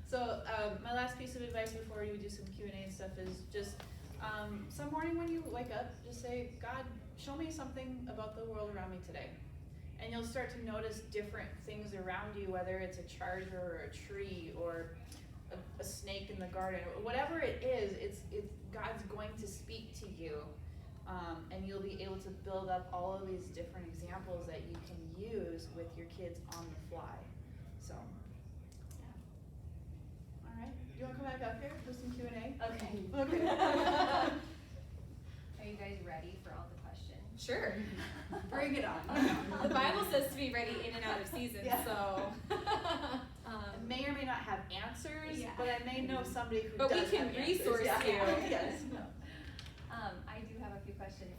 So my last piece of advice before we do some Q&A and stuff is just some morning when you wake up, just say, God, show me something about the world around me today. and you'll start to notice different things around you, whether it's a charger or a tree or a snake in the garden, or whatever it is. It's God's going to speak to you, and you'll be able to build up all of these different examples that you can use with your kids on the fly. So, yeah. All right. Do you want to come back up here for some Q&A? Okay. Okay. Are you guys ready for all the questions? Sure. Bring it on. The Bible says to be ready in and out of season, Yeah. so. I may or may not have answers, Yeah. but I may know somebody who But we does can have answers. resource Yeah. you. Yes. I do have a few questions.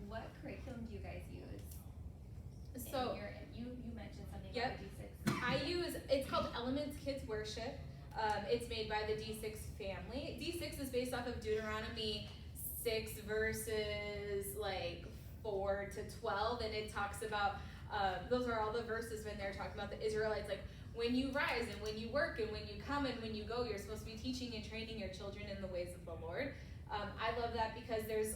What curriculum do you guys use? So You mentioned something Yep. about D6. I use, it's called Elements Kids Worship. It's made by the D6 family. D6 is based off of Deuteronomy 6 verses like 4 to 12, and it talks about, those are all the verses when they're talking about the Israelites, like when you rise and when you work and when you come and when you go, you're supposed to be teaching and training your children in the ways of the Lord. I love that because there's,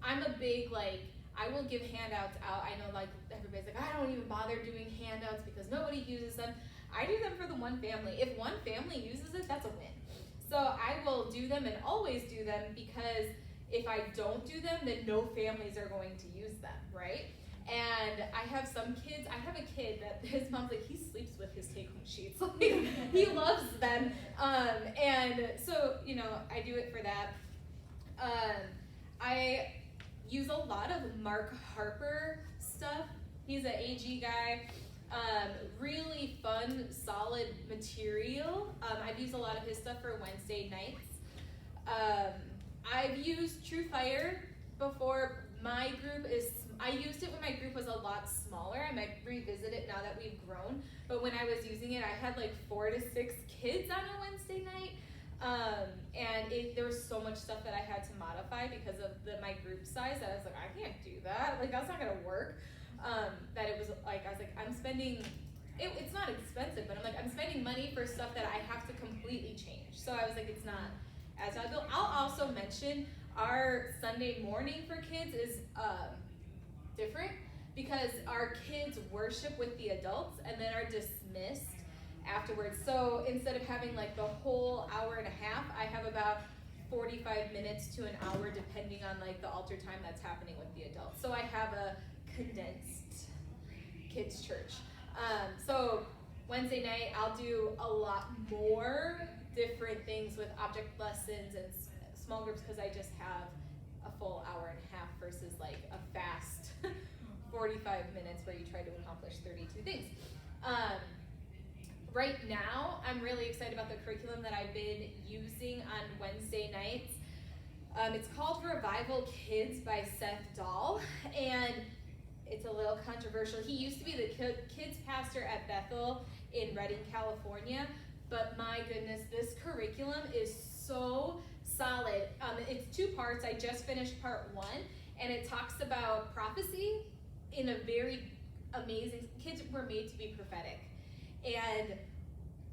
I'm a big, like, I will give handouts out. I know, like, everybody's like, I don't even bother doing handouts because nobody uses them. I do them for the one family. If one family uses it, that's a win. So I will do them and always do them, because if I don't do them, then no families are going to use them, right? And I have some kids, I have a kid that his mom's like, he sleeps with his take-home sheets. Like, he loves them. And so, you know, I do it for that. I use a lot of Mark Harper stuff. He's an AG guy. Really fun, solid material. I've used a lot of his stuff for Wednesday nights. I've used True Fire before. My group is, I used it when my group was a lot smaller. I might revisit it now that we've grown. But when I was using it, I had like 4 to 6 kids on a Wednesday night. And there was so much stuff that I had to modify because of my group size that I was like, I can't do that. Like, that's not gonna work. That it was like, I was like, I'm spending, it's not expensive, but I'm like, I'm spending money for stuff that I have to completely change. So I was like, it's not as valuable. I'll also mention our Sunday morning for kids is different, because our kids worship with the adults and then are dismissed afterwards. So instead of having like the whole hour and a half, I have about 45 minutes to an hour depending on like the altar time that's happening with the adults. So I have a condensed kids church. So Wednesday night I'll do a lot more different things with object lessons and small groups, because I just have a full hour and a half versus like a fast 45 minutes where you try to accomplish 32 things. Right now, I'm really excited about the curriculum that I've been using on Wednesday nights. It's called Revival Kids by Seth Dahl, and it's a little controversial. He used to be the kids pastor at Bethel in Redding, California, but my goodness, this curriculum is so solid. It's 2 parts. I just finished part 1, and it talks about prophecy in a very amazing, kids were made to be prophetic. And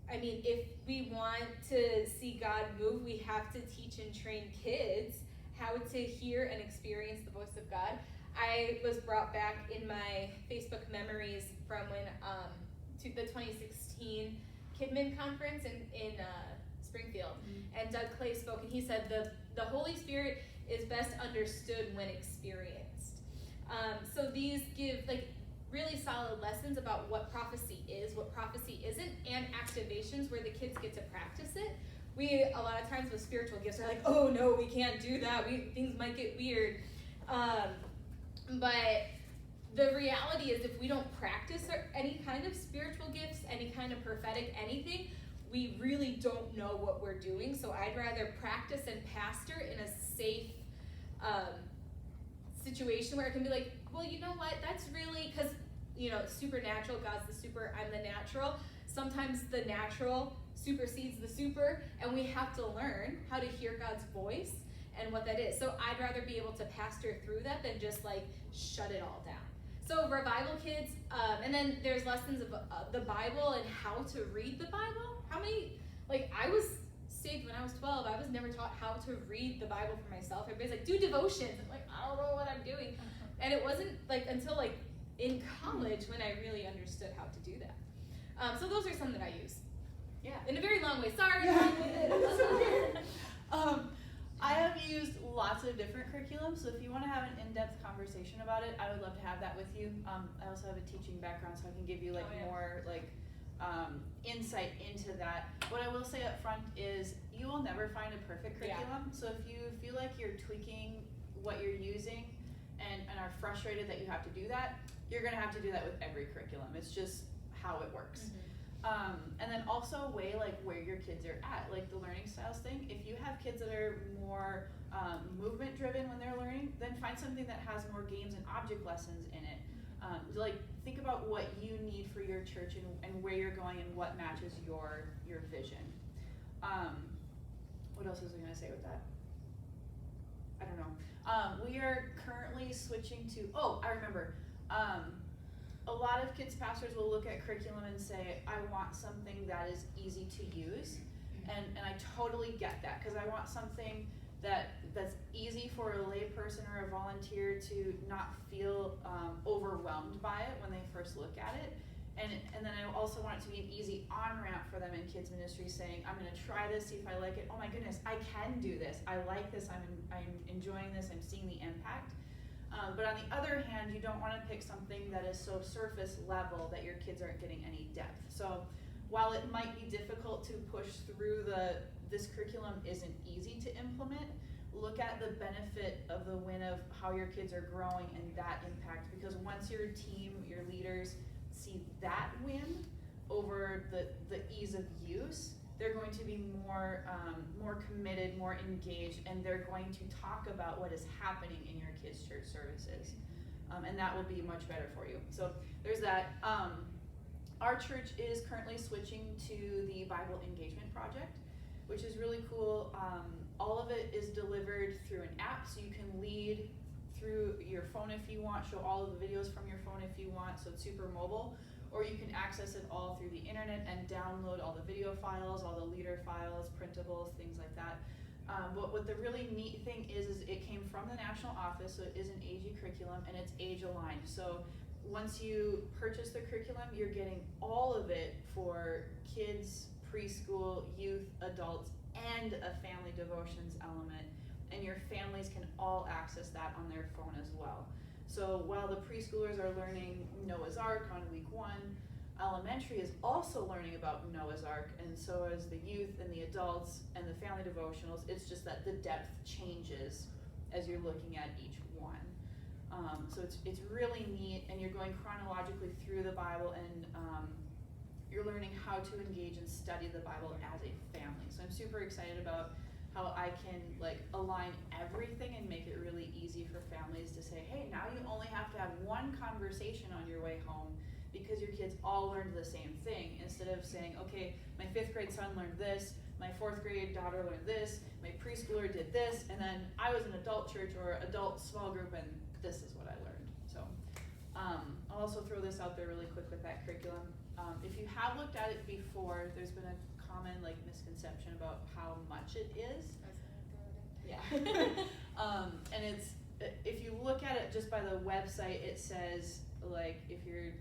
I mean, if we want to see God move, we have to teach and train kids how to hear and experience the voice of God. I was brought back in my Facebook memories from when to the 2016 Kidman conference in Springfield, and Doug Clay spoke, and he said the Holy Spirit is best understood when experienced. So these give like really solid lessons about what prophecy is, what prophecy isn't, and activations where the kids get to practice it. We, a lot of times with spiritual gifts, are like, oh no, we can't do that, things might get weird. But the reality is, if we don't practice any kind of spiritual gifts, any kind of prophetic anything, we really don't know what we're doing. So I'd rather practice and pastor in a safe situation where it can be like, well, you know what, that's really, because, you know, supernatural, God's the super, I'm the natural. Sometimes the natural supersedes the super, and we have to learn how to hear God's voice and what that is. So I'd rather be able to pastor through that than just like shut it all down. So Revival Kids, and then there's lessons of the Bible and how to read the Bible. How many, like, I was saved when I was 12. I was never taught how to read the Bible for myself. Everybody's like, do devotions. I'm like, I don't know what I'm doing. And it wasn't like until like in college when I really understood how to do that. So those are some that I use. Yeah. In a very long way. Sorry, Yeah. long-winded. I have used lots of different curriculums, so if you want to have an in-depth conversation about it, I would love to have that with you. I also have a teaching background, so I can give you like more like insight into that. What I will say up front is you will never find a perfect curriculum. So if you feel like you're tweaking what you're using and are frustrated that you have to do that, you're gonna have to do that with every curriculum. It's just how it works. And then also weigh like where your kids are at, like the learning styles thing. If you have kids that are more movement driven when they're learning, then find something that has more games and object lessons in it. Like think about what you need for your church and where you're going and what matches your vision. What else was I gonna say with that? I don't know. We are currently switching to, I remember. A lot of kids pastors will look at curriculum and say, I want something that is easy to use. And I totally get that, because I want something that's easy for a lay person or a volunteer to not feel overwhelmed by it when they first look at it. And then I also want it to be an easy on-ramp for them in kids ministry, saying, I'm gonna try this, see if I like it. Oh my goodness, I can do this. I like this, I'm enjoying this, I'm seeing the impact. But on the other hand, you don't want to pick something that is so surface level that your kids aren't getting any depth. So while it might be difficult to push through this curriculum isn't easy to implement, look at the benefit of the win of how your kids are growing and that impact, because once your team, your leaders see that win over the ease of use, they're going to be more committed, more engaged, and they're going to talk about what is happening in your kids' church services. And that will be much better for you. So there's that. Our church is currently switching to the Bible Engagement Project, which is really cool. All of it is delivered through an app, so you can lead through your phone if you want, show all of the videos from your phone if you want, so it's super mobile. Or you can access it all through the internet and download all the video files, all the leader files, printables, things like that. But what the really neat thing is it came from the national office, so it is an AG curriculum, and it's age aligned. So once you purchase the curriculum, you're getting all of it for kids, preschool, youth, adults, and a family devotions element. And your families can all access that on their phone as well. So while the preschoolers are learning Noah's Ark on week 1, elementary is also learning about Noah's Ark, and so is the youth and the adults and the family devotionals. It's just that the depth changes as you're looking at each one. So it's really neat, and you're going chronologically through the Bible, and you're learning how to engage and study the Bible as a family. So I'm super excited about how I can like align everything and make it really easy for families to say, hey, now you only have to have one conversation on your way home because your kids all learned the same thing, instead of saying, okay, my 5th grade son learned this, my 4th grade daughter learned this, my preschooler did this, and then I was in adult church or adult small group and this is what I learned. So I'll also throw this out there really quick with that curriculum. If you have looked at it before, there's been a common like misconception about how much it is. Yeah. And it's, if you look at it just by the website, it says like if your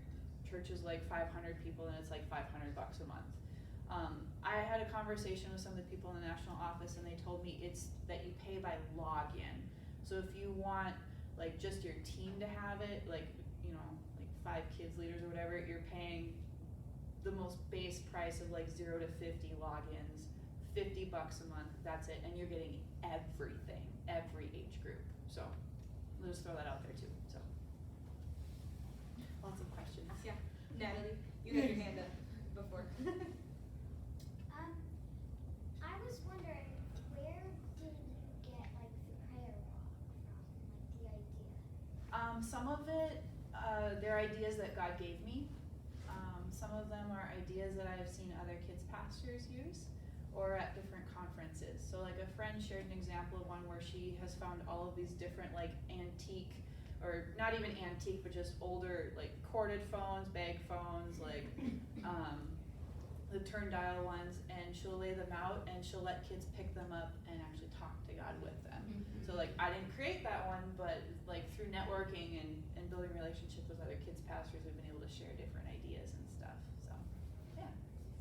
church is like 500 people, then it's like $500 a month. I had a conversation with some of the people in the national office, and they told me it's that you pay by login. So if you want like just your team to have it, like you know, like 5 kids leaders or whatever, you're paying the most base price of like 0 to 50 logins, $50 a month, that's it, and you're getting everything, every age group. So we'll just throw that out there too. So lots of questions. Yeah, Natalie, you had your hand up before. I was wondering, where did you get like the prayer walk from, like the idea? Some of it, they're ideas that God gave me. Some of them are ideas that I've seen other kids pastors use or at different conferences. So like a friend shared an example of one where she has found all of these different like antique, or not even antique, but just older like corded phones, bag phones, like the turn dial ones, and she'll lay them out and she'll let kids pick them up and actually talk to God with them. So like I didn't create that one, but like through networking and building relationship with other kids pastors, we've been able to share different ideas and stuff. So yeah.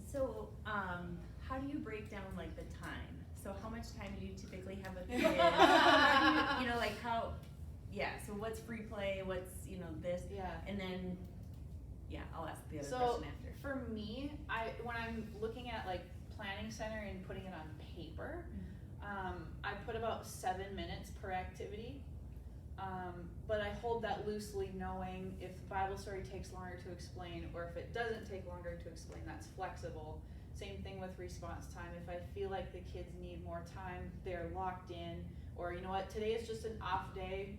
So, how do you break down like the time? So how much time do you typically have with kids? How do you, like how, so what's free play, what's, this, Yeah. and then, I'll ask the other So question after. for me, when I'm looking at like planning center and putting it on paper, I put about 7 minutes per activity. But I hold that loosely, knowing if the Bible story takes longer to explain, or if it doesn't take longer to explain, that's flexible. Same thing with response time. If I feel like the kids need more time, they're locked in, or you know what, today is just an off day,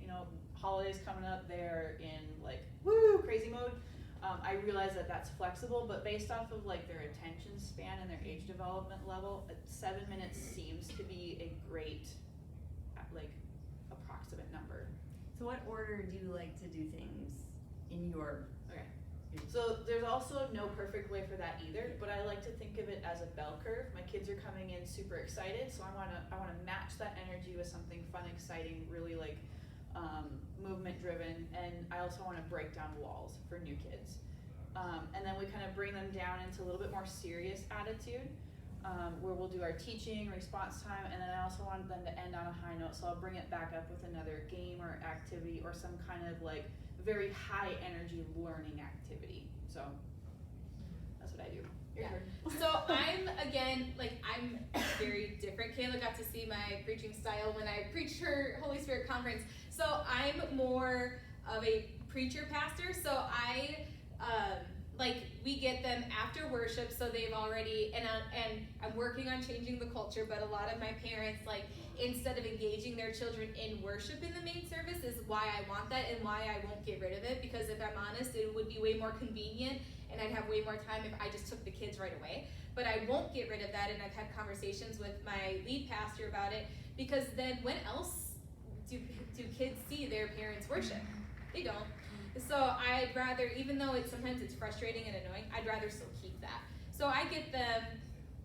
holidays coming up, they're in like, woo, crazy mode. I realize that that's flexible, but based off of like their attention span and their age development level, 7 minutes seems to be a great, like, approximate number. So what order do you like to do things in your? Okay. So there's also no perfect way for that either, but I like to think of it as a bell curve. My kids are coming in super excited, so I wanna match that energy with something fun, exciting, really like movement driven, and I also wanna break down walls for new kids. And then we kind of bring them down into a little bit more serious attitude, where we'll do our teaching, response time, and then I also want them to end on a high note, so I'll bring it back up with another game or activity or some kind of like very high energy learning activity. So that's what I do. Your turn. So I'm very different. Kayla got to see my preaching style when I preached her Holy Spirit conference. So I'm more of a preacher pastor. So we get them after worship, so they've already, and I'm working on changing the culture, but a lot of my parents, instead of engaging their children in worship in the main service, is why I want that and why I won't get rid of it, because if I'm honest, it would be way more convenient and I'd have way more time if I just took the kids right away. But I won't get rid of that, and I've had conversations with my lead pastor about it, because then when else do kids see their parents worship? They don't. So I'd rather, even though sometimes it's frustrating and annoying, I'd rather still keep that. So I get them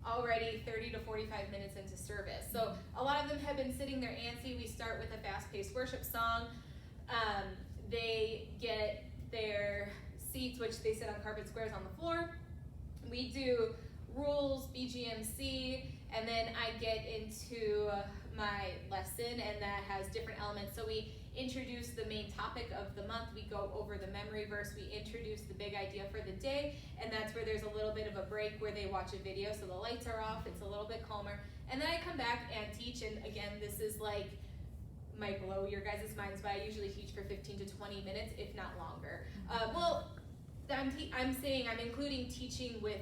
already 30 to 45 minutes into service. So a lot of them have been sitting there antsy. We start with a fast-paced worship song. They get their seats, which they sit on carpet squares on the floor. We do rules, BGMC, and then I get into my lesson, and that has different elements. So we introduce the main topic of the month, we go over the memory verse, we introduce the big idea for the day, and that's where there's a little bit of a break where they watch a video, so the lights are off, it's a little bit calmer, and then I come back and teach, and again, this is might blow your guys' minds, but I usually teach for 15 to 20 minutes, if not longer. I'm saying I'm including teaching with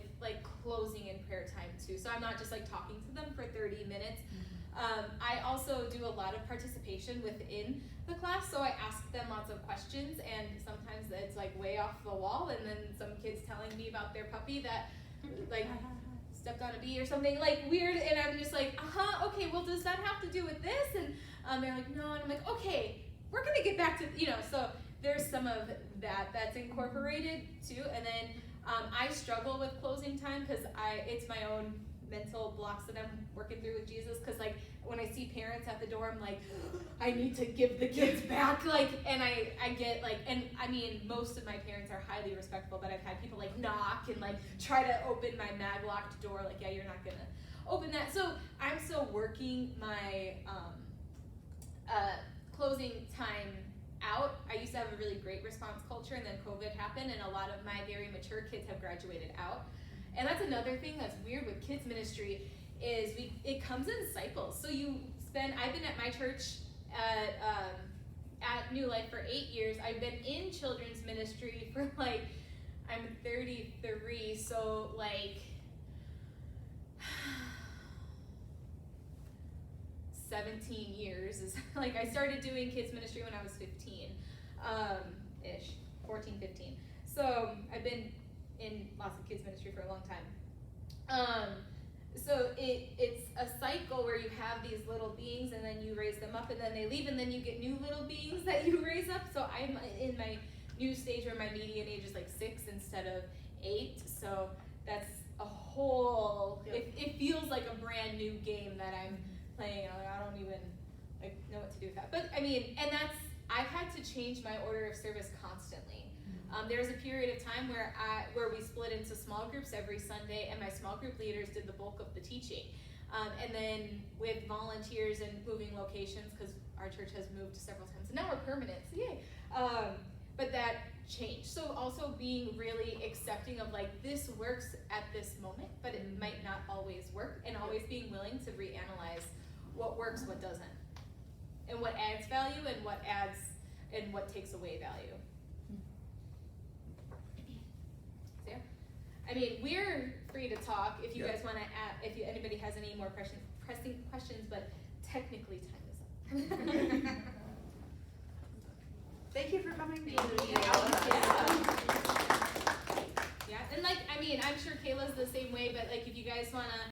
closing and prayer time too, so I'm not just talking to them for 30 minutes. I also do a lot of participation within the class, so I ask them lots of questions, and sometimes it's way off the wall, and then some kids telling me about their puppy that stepped on a bee or something weird, and I'm just okay, well, does that have to do with this? And they're like, no, and I'm like, okay, we're gonna get back to, so there's some of that's incorporated too, and then I struggle with closing time because it's my own mental blocks that I'm working through with Jesus, because when I see parents at the door, I'm like, I need to give the kids back, and I get and I mean, most of my parents are highly respectful, but I've had people knock and try to open my mag-locked door, yeah, you're not gonna open that. So I'm still working my closing time out. I used to have a really great response culture, and then COVID happened, and a lot of my very mature kids have graduated out. And that's another thing that's weird with kids ministry is it comes in cycles. So I've been at my church at New Life for 8 years. I've been in children's ministry for I'm 33, so 17 years is I started doing kids ministry when I was 15, 14, 15. So I've been in lots of kids ministry for a long time. So it's a cycle where you have these little beings, and then you raise them up, and then they leave, and then you get new little beings that you raise up. So I'm in my new stage where my median age is 6 instead of 8. So that's a whole, it feels like a brand new game that I'm playing. I don't even like know what to do with that. But I mean, and I've had to change my order of service constantly. There was a period of time where we split into small groups every Sunday, and my small group leaders did the bulk of the teaching. And then with volunteers and moving locations, because our church has moved several times, and now we're permanent, so yay. But that changed. So also being really accepting of like, this works at this moment, but it might not always work, and always being willing to reanalyze what works, what doesn't, and what adds value and what takes away value. So yeah, I mean, we're free to talk if you guys want to add, if anybody has any more pressing questions, but technically time is up. Thank you for coming. Yeah, and like, I mean, I'm sure Kayla's the same way, but like, if you guys want to